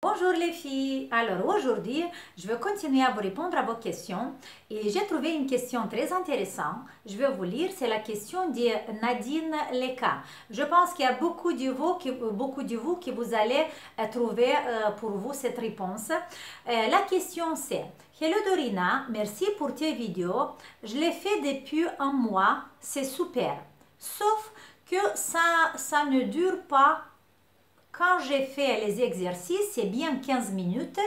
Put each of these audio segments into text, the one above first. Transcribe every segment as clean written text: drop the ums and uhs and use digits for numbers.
Bonjour les filles, alors aujourd'hui je vais continuer à vous répondre à vos questions et j'ai trouvé une question très intéressante, je vais vous lire, c'est la question de Nadine Leka. Je pense qu'il y a beaucoup de vous qui vous allez trouver pour vous cette réponse. La question c'est: Hello Dorina, merci pour tes vidéos, je l'ai fait depuis un mois, c'est super, sauf que ça ne dure pas. Quand j'ai fait les exercices, c'est bien 15 minutes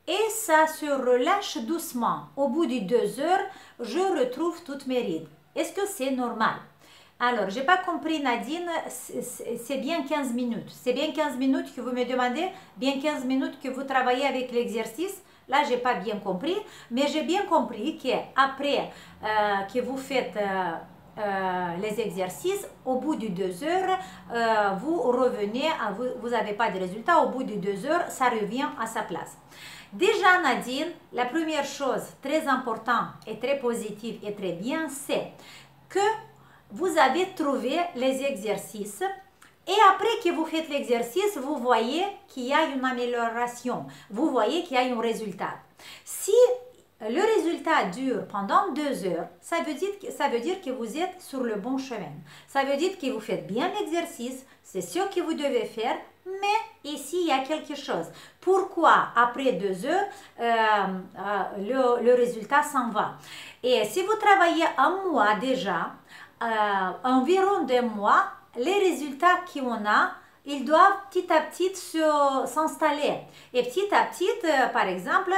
et ça se relâche doucement. Au bout de 2 heures, je retrouve toutes mes rides. Est-ce que c'est normal? Alors, j'ai pas compris Nadine, c'est bien 15 minutes. C'est bien 15 minutes que vous me demandez, bien 15 minutes que vous travaillez avec l'exercice. Là, j'ai pas bien compris, mais j'ai bien compris qu'après que vous faites les exercices, au bout de 2 heures, vous revenez, vous n'avez pas de résultat, au bout de 2 heures, ça revient à sa place. Déjà Nadine, la première chose très importante et très positive et très bien, c'est que vous avez trouvé les exercices et après que vous faites l'exercice, vous voyez qu'il y a une amélioration, vous voyez qu'il y a un résultat. Si le résultat dure pendant 2 heures, ça veut dire que vous êtes sur le bon chemin. Ça veut dire que vous faites bien l'exercice, c'est ce que vous devez faire, mais ici il y a quelque chose. Pourquoi après 2 heures, le résultat s'en va? Et si vous travaillez un mois déjà, environ 2 mois, les résultats qu'on a, ils doivent petit à petit s'installer. Et petit à petit, par exemple,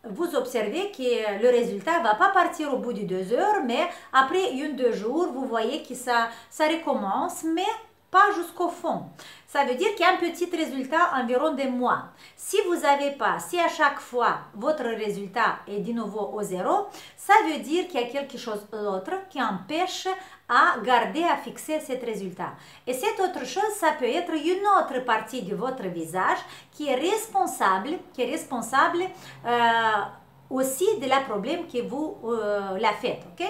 vous observez que le résultat ne va pas partir au bout de 2 heures, mais après 1-2 jours, vous voyez que ça recommence, mais pas jusqu'au fond. Ça veut dire qu'il y a un petit résultat environ 2 mois. Si vous n'avez pas, si à chaque fois votre résultat est de nouveau au zéro, ça veut dire qu'il y a quelque chose d'autre qui empêche à garder, à fixer ce résultat. Et cette autre chose, ça peut être une autre partie de votre visage qui est responsable aussi de la problème que vous la faites. Okay?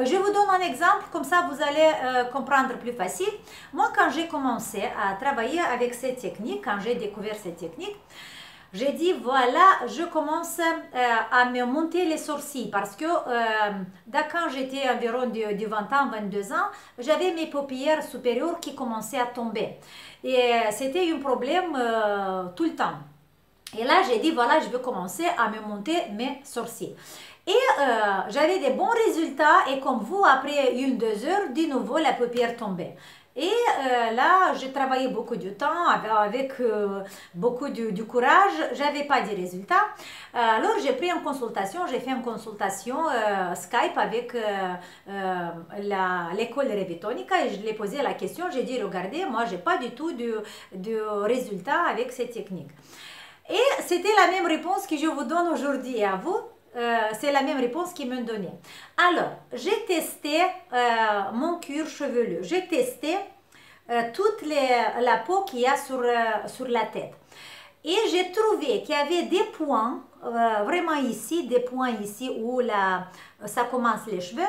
Je vous donne un exemple, comme ça vous allez comprendre plus facile. Moi, quand j'ai commencé à travailler avec cette technique, quand j'ai découvert cette technique, j'ai dit voilà, je commence à me monter les sourcils parce que quand j'étais environ de 20 ans, 22 ans, j'avais mes paupières supérieures qui commençaient à tomber. Et c'était un problème tout le temps. Et là, j'ai dit, voilà, je vais commencer à me monter mes sourcils. Et j'avais des bons résultats et comme vous, après 1-2 heures, de nouveau, la paupière tombait. Et là, j'ai travaillé beaucoup de temps avec beaucoup de courage. J'avais pas de résultats. Alors, j'ai pris une consultation. J'ai fait une consultation Skype avec l'école Revitonica et je lui ai posé la question. J'ai dit, regardez, moi, j'ai pas du tout de résultats avec cette technique. Et c'était la même réponse que je vous donne aujourd'hui à vous. C'est la même réponse qu'ils m'ont donnée. Alors, j'ai testé mon cuir chevelu. J'ai testé toute la peau qu'il y a sur la tête. Et j'ai trouvé qu'il y avait des points, vraiment ici, des points ici où ça commence les cheveux,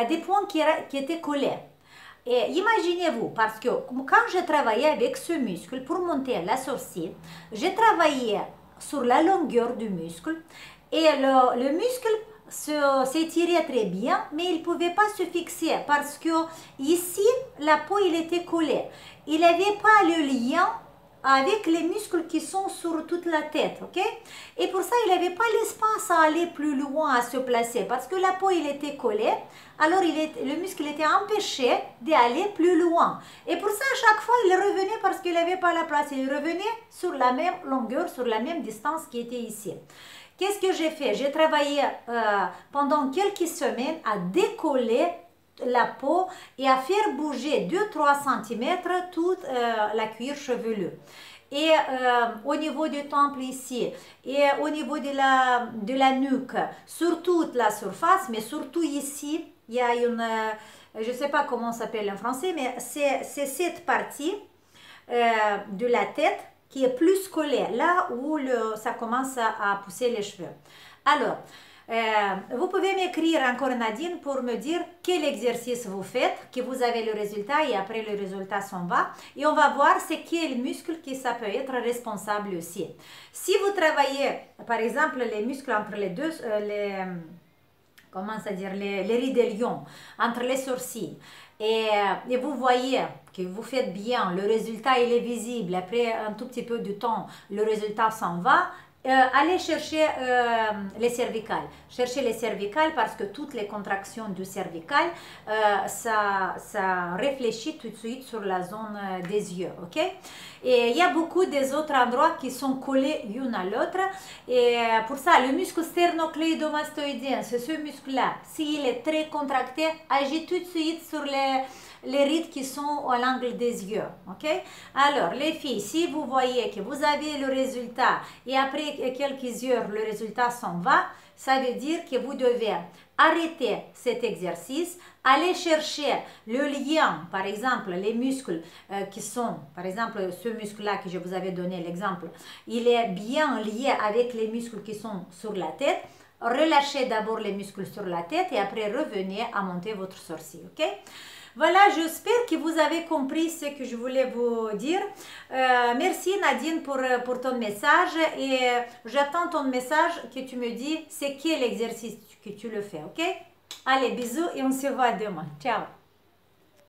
des points qui étaient collés. Et imaginez-vous, parce que quand je travaillais avec ce muscle pour monter la sourcil, j'ai travaillé sur la longueur du muscle et le muscle s'étirait très bien, mais il ne pouvait pas se fixer parce que ici, la peau il était collée. Il n'avait pas le lien avec les muscles qui sont sur toute la tête, ok? Et pour ça, il n'avait pas l'espace à aller plus loin, à se placer, parce que la peau, il était collée, alors le muscle était empêché d'aller plus loin. Et pour ça, à chaque fois, il revenait parce qu'il n'avait pas la place, il revenait sur la même longueur, sur la même distance qui était ici. Qu'est-ce que j'ai fait? J'ai travaillé pendant quelques semaines à décoller la peau et à faire bouger 2-3 cm toute la cuir chevelu. Et au niveau du temple ici, et au niveau de la nuque, sur toute la surface, mais surtout ici, il y a une, je ne sais pas comment ça s'appelle en français, mais c'est cette partie de la tête qui est plus collée, là où ça commence à pousser les cheveux. Alors, Vous pouvez m'écrire encore Nadine pour me dire quel exercice vous faites, que vous avez le résultat et après le résultat s'en va. Et on va voir c'est quel muscle qui ça peut être responsable aussi. Si vous travaillez par exemple les muscles entre les deux, comment ça dire, les rides de lion, entre les sourcils, et vous voyez que vous faites bien, le résultat il est visible, après un tout petit peu de temps, le résultat s'en va, allez chercher les cervicales. Cherchez les cervicales parce que toutes les contractions du cervical, ça réfléchit tout de suite sur la zone des yeux, ok? Et il y a beaucoup des autres endroits qui sont collés l'un à l'autre. Et pour ça, le muscle sternocléidomastoïdien, c'est ce muscle-là. S'il est très contracté, agit tout de suite sur les rides qui sont à l'angle des yeux, ok? Alors, les filles, si vous voyez que vous avez le résultat et après quelques heures, le résultat s'en va, ça veut dire que vous devez arrêter cet exercice, aller chercher le lien, par exemple, les muscles qui sont, par exemple, ce muscle-là que je vous avais donné l'exemple, il est bien lié avec les muscles qui sont sur la tête. Relâchez d'abord les muscles sur la tête et après revenez à monter votre sourcil, ok? Voilà, j'espère que vous avez compris ce que je voulais vous dire. Merci Nadine pour ton message et j'attends ton message que tu me dis c'est quel exercice que tu le fais, ok? Allez, bisous et on se voit demain. Ciao!